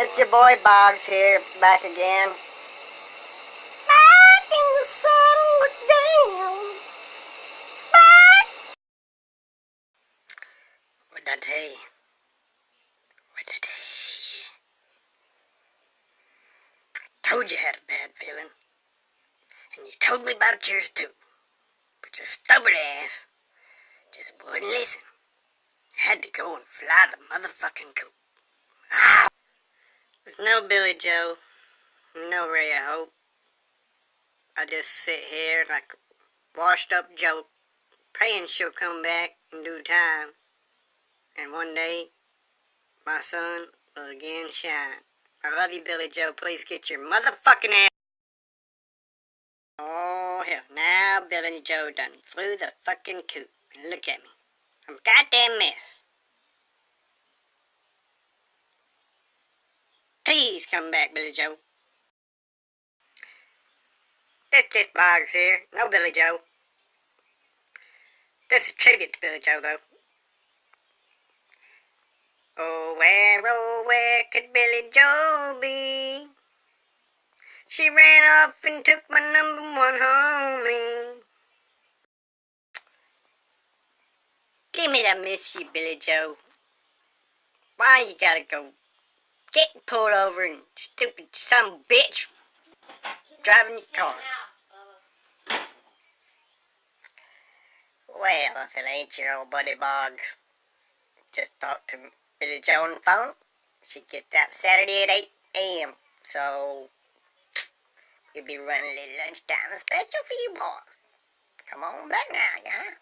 It's your boy Boggs here, back again. Back in the sun, look down. Back. What did I tell you? What did I tell you? Told you I had a bad feeling. And you told me about yours too. But your stubborn ass just wouldn't listen. I had to go and fly the motherfucking coop. Ah! With no Billy Joe, no ray of hope. I just sit here like a washed up joke, praying she'll come back in due time. And one day, my sun will again shine. I love you, Billy Joe. Please get your motherfucking ass. Oh, hell. Now Billy Joe done flew the fucking coop. And look at me. I'm a goddamn mess. Please come back, Billy Joe. This just Boggs here. No Billy Joe. This is a tribute to Billy Joe, though. Oh, where could Billy Joe be? She ran off and took my number one homie. Give me that miss you, Billy Joe. Why you gotta go getting pulled over and stupid some bitch driving your car? Well, if it ain't your old buddy Boggs, just talked to Billy Joe on the phone. She gets out Saturday at 8 a.m. So, you'll be running a little lunchtime special for you boys. Come on back now, yeah?